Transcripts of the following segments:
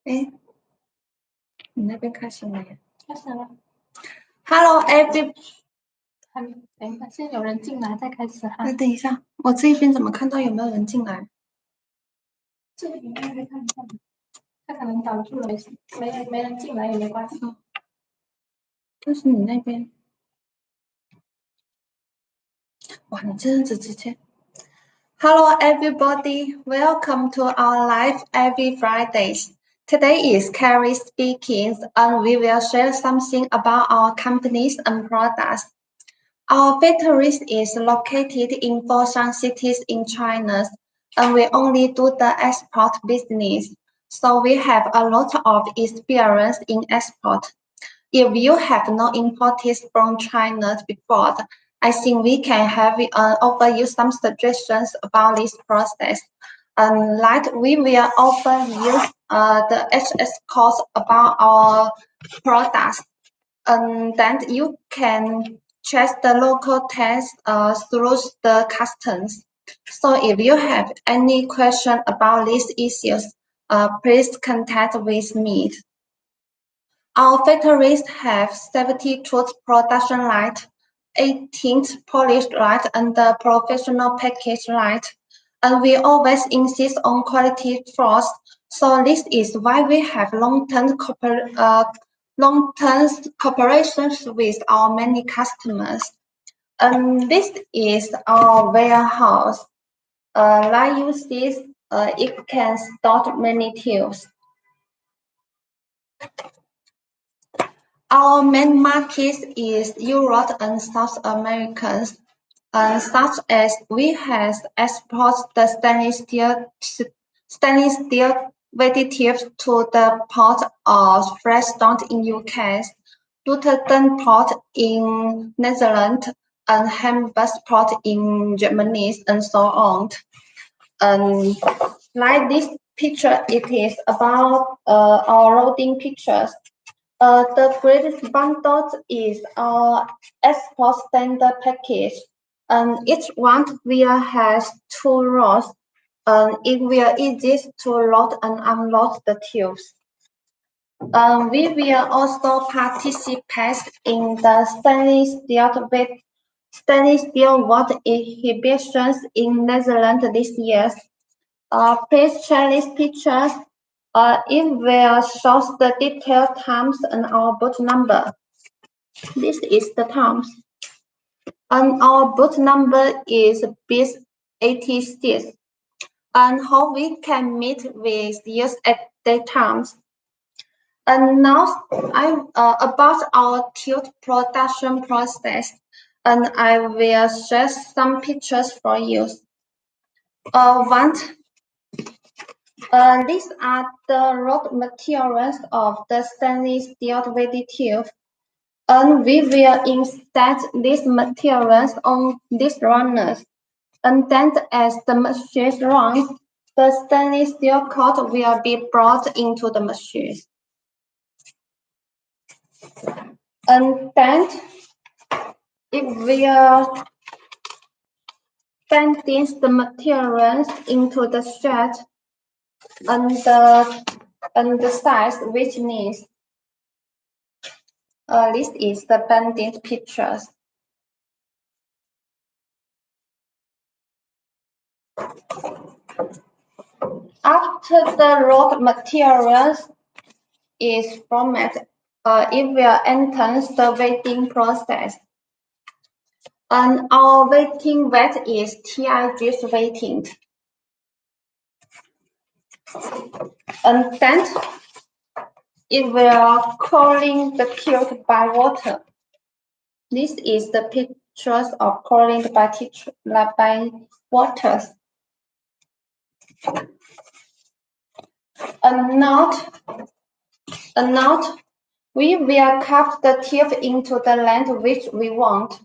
哎，你那边开始了呀？开始了。Hello, every。等一下，现在有人进来再开始哈。那等一下，我这边怎么看到有没有人进来？这里应该可以看一下，他可能挡住了，没人进来也没关系。但是你那边，哇，你这样子直接。Hello, everybody. Welcome to our live every Fridays. Today is Carrie speaking, and we will share something about our companies and products. Our factory is located in Foshan cities in China, and we only do the export business. So we have a lot of experience in export. If you have not imported from China before, I think we can offer you some suggestions about this process. Like we will offer you the HS course about our products. Then you can check the local test through the customs. So if you have any question about these issues, please contact with me. Our factories have 72 production lines, 18 polished lines, and the professional package lines. And we always insist on quality first. So this is why we have long-term cooperations with our many customers. And this is our warehouse. Like you see, it can store many tools. Our main market is Europe and South America, such as we have export the stainless steel welded tips to the port of Freestone in UK, Rotterdam port in Netherlands, and Hamburg port in Germany, and so on. Like this picture, it is about our loading pictures. The greatest bundle is our export standard package, and each one will have 2 rows, and it will easy to load and unload the tubes. We will also participate in the stainless steel water exhibitions in Netherlands this year. Please check these pictures. It will show the detailed terms and our boot number. This is the terms. And our boot number is B86. And how we can meet with you at the times. And now about our tube production process. And I will share some pictures for you. These are the raw materials of the stainless steel welded tube, and we will install these materials on these runners. And then as the machine runs, the stainless steel cord will be brought into the machine. And then it will bend the materials into the shape and the size which needs. This is the bending pictures. After the raw materials is formatted, it will enter the waiting process. And our waiting weight is TIG waiting. And then it will cooling the tube by water. This is the pictures of cooling by water. And now we will cut the tube into the length which we want.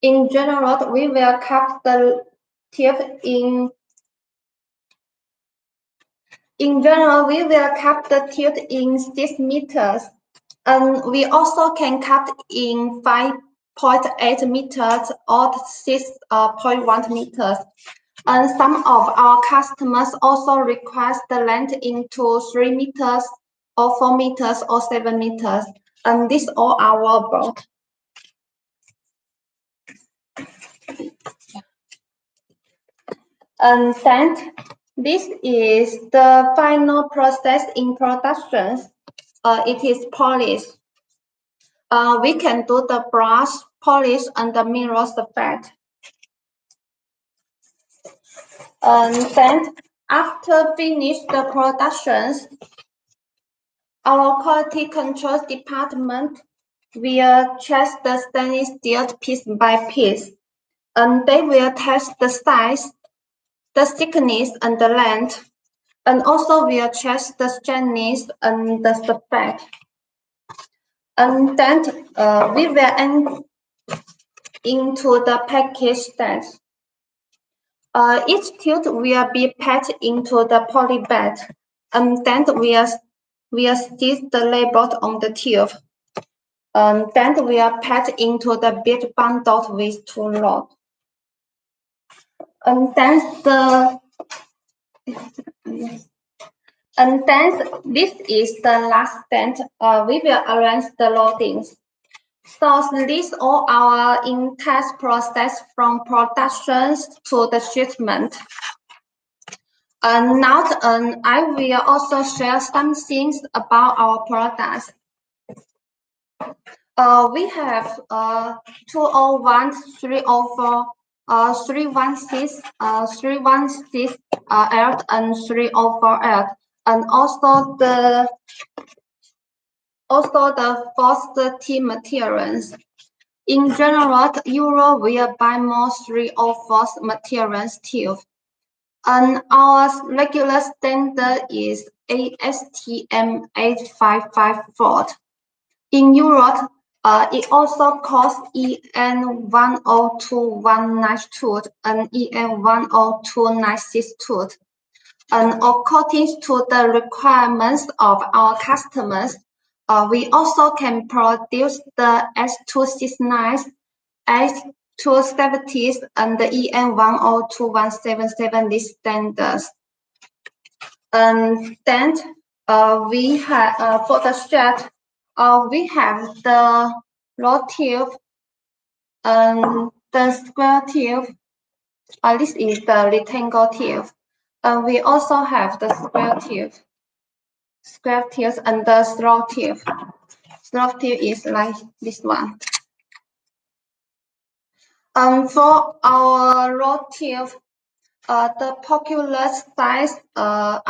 In general, we will cut the tube in 6 meters, and we also can cut in 5.8 meters or 6.1 meters. And some of our customers also request the length into 3 meters or 4 meters or 7 meters. And these all are workable. And then this is the final process in production. It is polish. We can do the brush, polish, and the mirror effect. And then after finish the productions, our quality control department will check the stainless steel piece by piece, and they will test the size, the thickness, and the length, and also will check the strengthness and the spec. And then we will enter into the package stage. Each tube will be packed into the poly bag, and then we'll stick the label on the tube. Then we are packed into the big bundle with 2 rods. And then this is the last step. We will arrange the loadings. So this all our in-test process from production to the shipment. And now I will also share some things about our products. We have 201, 304, 316, 316 earth and 304 earth, and also the first T materials. In general, Euro will buy more 304 materials too. And our regular standard is ASTM 8554. In Europe, it also costs EN 102192 and EN 10296. And according to the requirements of our customers, we also can produce the S269, S270s, and the EN 102177 these standards. And then we have for the strap, we have the roll tube and the square tube. This is the rectangle tube. We also have the square tubes and the slot tube. Slot tube is like this one. For our roll tube, the popular size are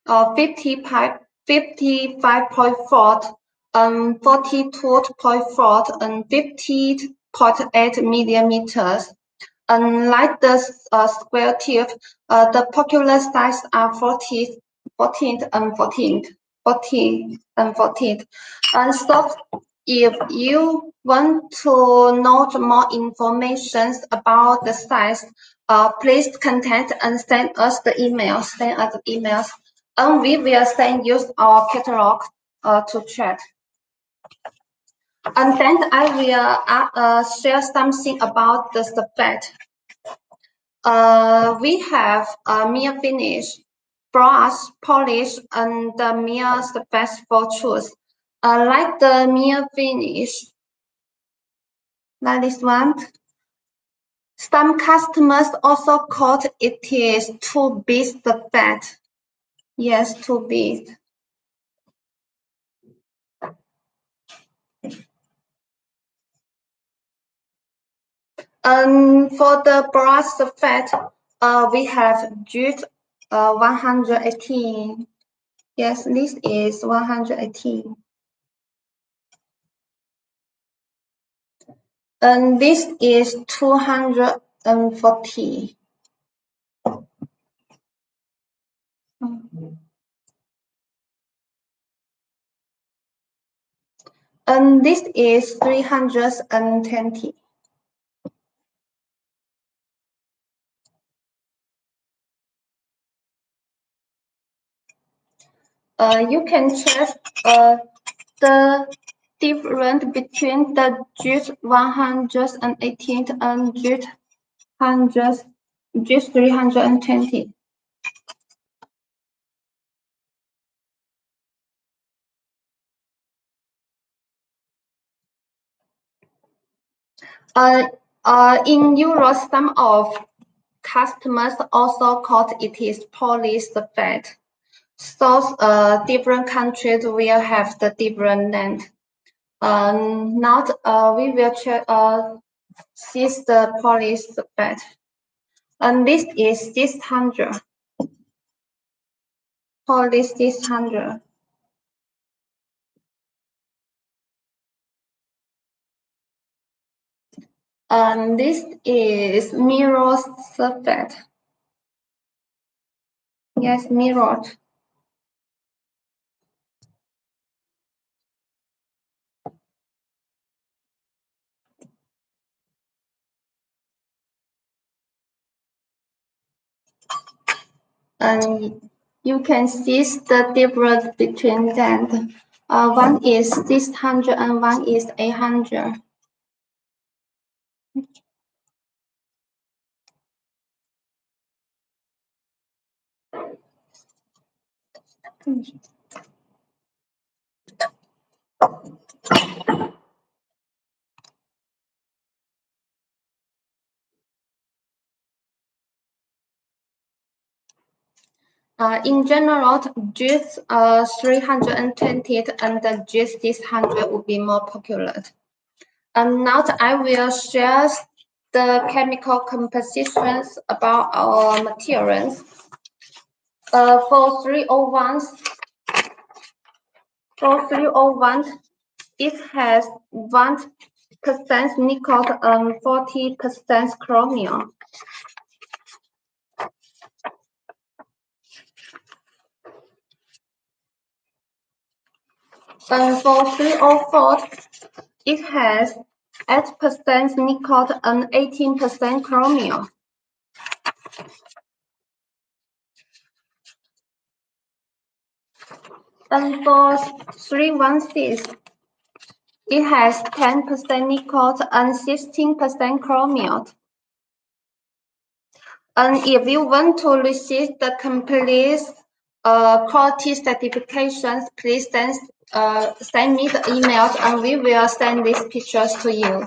55.4, 42.4, and 50.8 millimeters. Unlike the square tube, the popular size are 14 and 14. And so, if you want to know more information about the size, please contact and send us the emails. And we will send you our catalog to check. And then I will share something about the spec. We have mirror finish, brush, polish, and the mirror spec for choose. Like the mirror finish, like this one. Some customers also call it is too big spec. Yes, too big. For the brush effect, we have Jute 118. Yes, this is 118. And this is 240. And this is 320. You can check the difference between the Jute 118 and Jute 100. just 320. In Europe, some of customers also call it is polysulfate. So different countries will have the different name. Now we will see the polysulfate. And this is 600. Poly 600. And this is mirror sulfate. Yes, mirrored. And you can see the difference between them. One is 600 and one is 800. In general, JIT 320 and the JIT 600 would be more popular. And now I will share the chemical compositions about our materials. For 301, it has 1% nickel and 40% chromium. And for 304, it has 8% nickel and 18% chromium. And for 316, it has 10% nickel and 16% chromium. And if you want to receive the complete quality certifications, please send me the emails and we will send these pictures to you.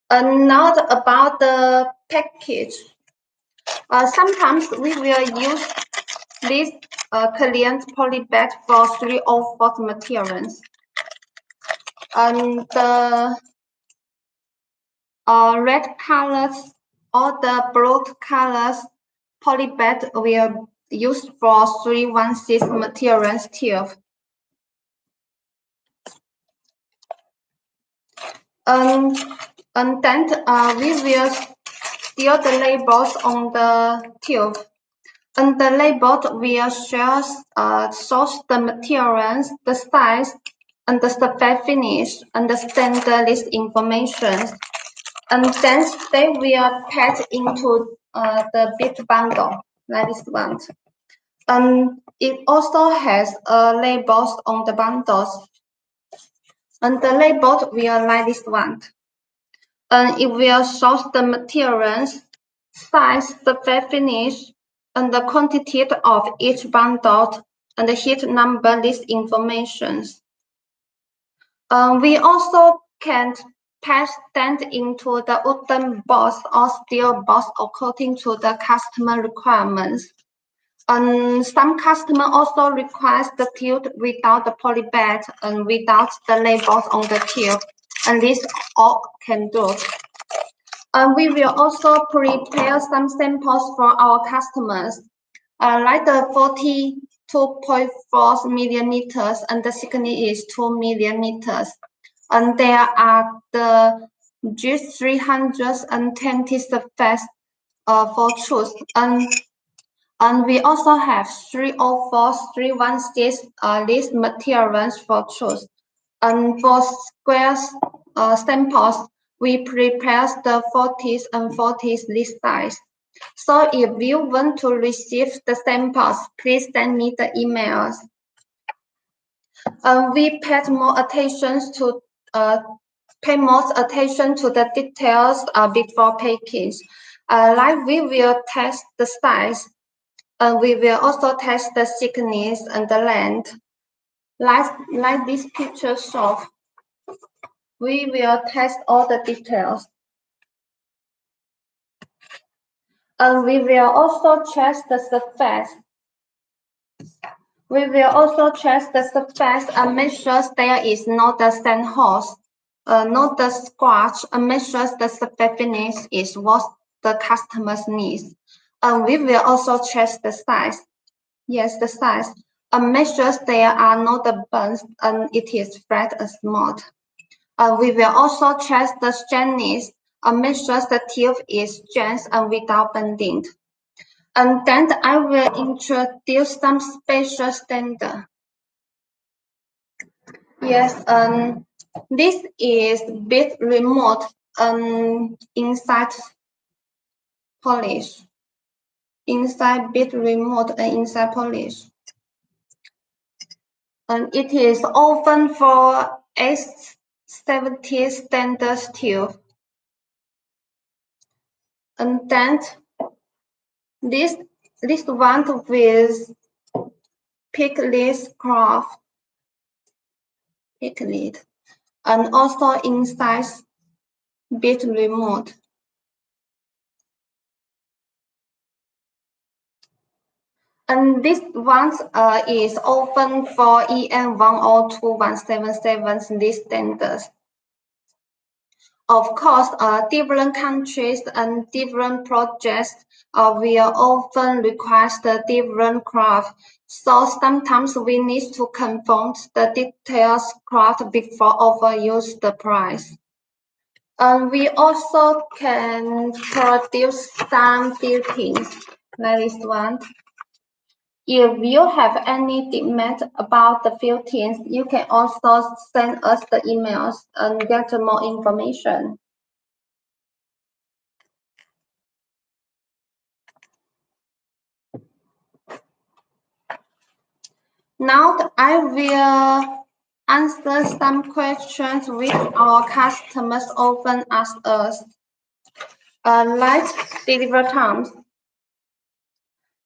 And now about the package. Sometimes we will use this clean polybag for 304 materials. And the red colors or the blue colors polybag will use for 316 materials too. And then we will seal the labels on the tube. And the label will show the materials, the size, and the surface finish, and the standard list information. And then they will pack into the big bundle, like this one. And it also has labels on the bundles. And the label will like this one. And it will show the materials, size, the finish, and the quantity of each bundle, and the heat number list information. We also can pass them into the wooden box or steel box according to the customer requirements. And some customer also requires the tube without the polybag and without the labels on the tube, and this all can do. We will also prepare some samples for our customers, like the 42.4 millimeters and the thickness is 2 millimeters. And there are the G320 surface for choose. And we also have 304, 316 these materials for choose. And for square samples, we prepare the 40s and 40s list size. So if you want to receive the samples, please send me the emails. We pay more attention to the details before package. Like we will test the size, and we will also test the thickness and the length. Like this picture shows, we will test all the details. And we will also check the surface. We will also check the surface and make sure there is no dust and holes, no dust scratch, and make sure the surface finish is what the customers needs. And we will also check the size. Yes, the size. And make sure there are no the burns and it is flat and smooth. We will also check the straightness and make sure the tube is straight and without bending. And then I will introduce some special standard. Yes, this is bit remote inside polish. Inside bit remote and inside polish. And it is open for S70 standard tube. And then this one with piglet craft, piglet, and also inside bit remote. And this one is open for EN102177 this standards. Of course, different countries and different projects will often request the different craft. So sometimes we need to confirm the details craft before overuse the price. And we also can produce some buildings like this one. If you have any demand about the buildings, you can also send us the emails and get more information. Now I will answer some questions which our customers often ask us, like delivery times.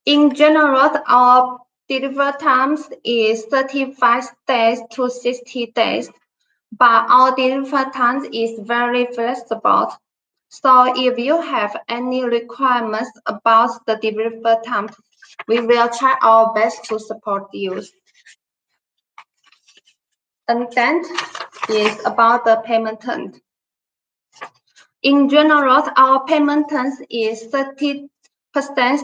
In general, our delivery times is 35 days to 60 days, but our delivery time is very flexible. So if you have any requirements about the delivery time, we will try our best to support you. And then is about the payment term. In general, our payment terms is 30%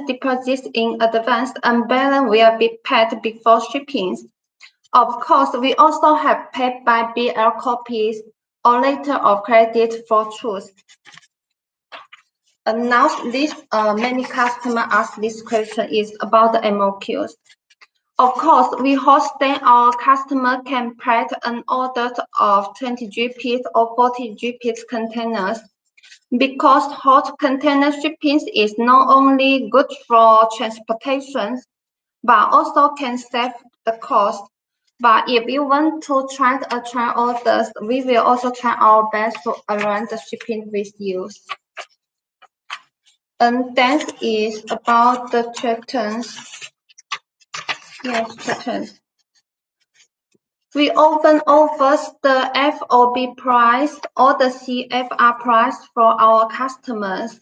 deposit in advance and balance will be paid before shipping. Of course, we also have paid by BL copies or letter of credit for choice. And now this many customers ask this question is about the MOQs. Of course, we hope that our customer can place an order of 20 GPs or 40 GPs containers because hot container shipping is not only good for transportation, but also can save the cost. But if you want to try orders, we will also try our best to arrange the shipping with you. And that is about the returns. Yes, returns. We often offer the FOB price or the CFR price for our customers,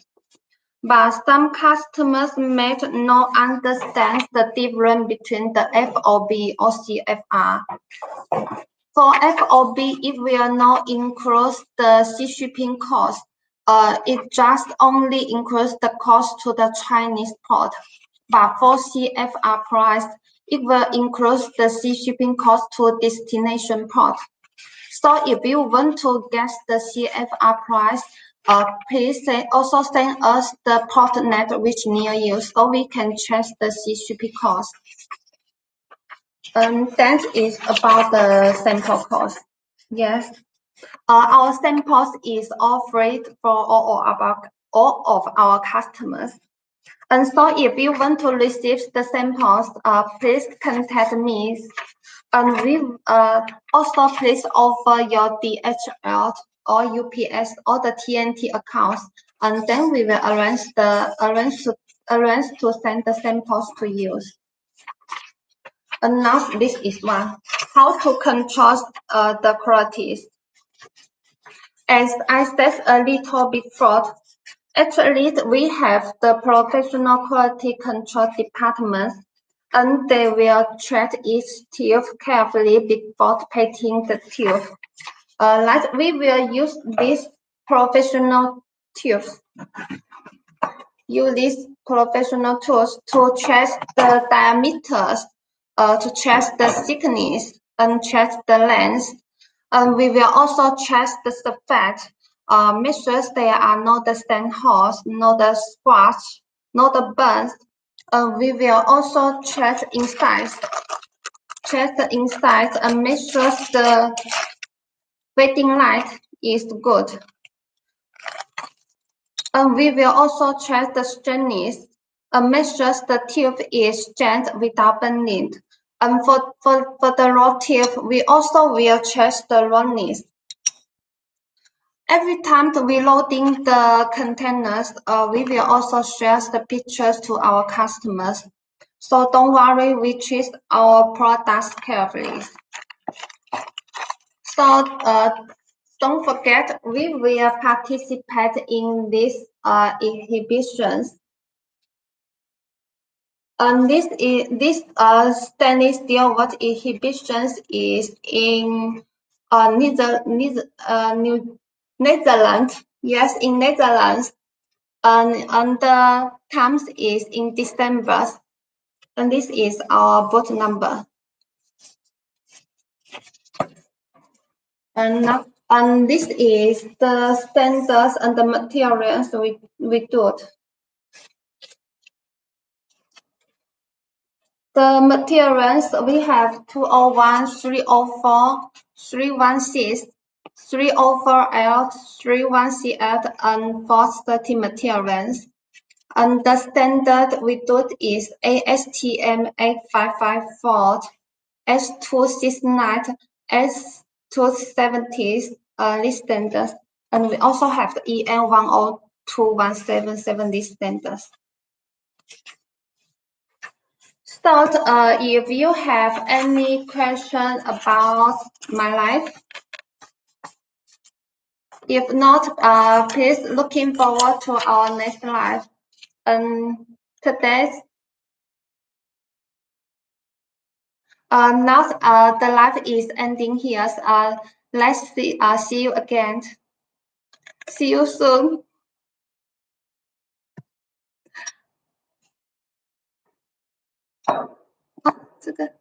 but some customers may not understand the difference between the FOB or CFR. For FOB, it will not include the sea shipping cost. It just only includes the cost to the Chinese port. But for CFR price, it will include the sea shipping cost to destination port. So if you want to get the CFR price, please also send us the port net which near you so we can check the sea shipping cost. And that is about the sample cost. Yes. Our samples is offered for all of our customers. And so if you want to receive the samples, please contact me. And we also please offer your DHL or UPS or the TNT accounts. and then we will arrange to send the samples to you. And now this is one. How to control the qualities. As I said a little before, actually we have the professional quality control department, and they will check each tube carefully before painting the tube. Like we will use this professional tubes. Use these professional tools to check the diameters, to check the thickness, and check the length. And we will also check the surface, make sure there are no the stain holes, no the scratch, no the burns. We will also check inside. Check the inside and make sure the waiting light is good. And we will also check the straightness and make sure the tube is straight without bending. And for the raw tube, we also will check the rawness. Every time we loading the containers, we will also share the pictures to our customers. So don't worry, we choose our products carefully. So don't forget, we will participate in these exhibitions. This stainless steel water exhibitions is in Netherlands. Yes, in Netherlands. And the times is in December. And this is our booth number. And this is the standards and the materials we do. The materials we have 201, 304, 316, 304L, 31CF, and 430 materials. And the standard we do is ASTM 8554, S269, S270, these standards. And we also have the EN 102177, these standards. So if you have any question about my life, if not, please looking forward to our next live. Today's now the live is ending here. Let's see you again. See you soon. 这个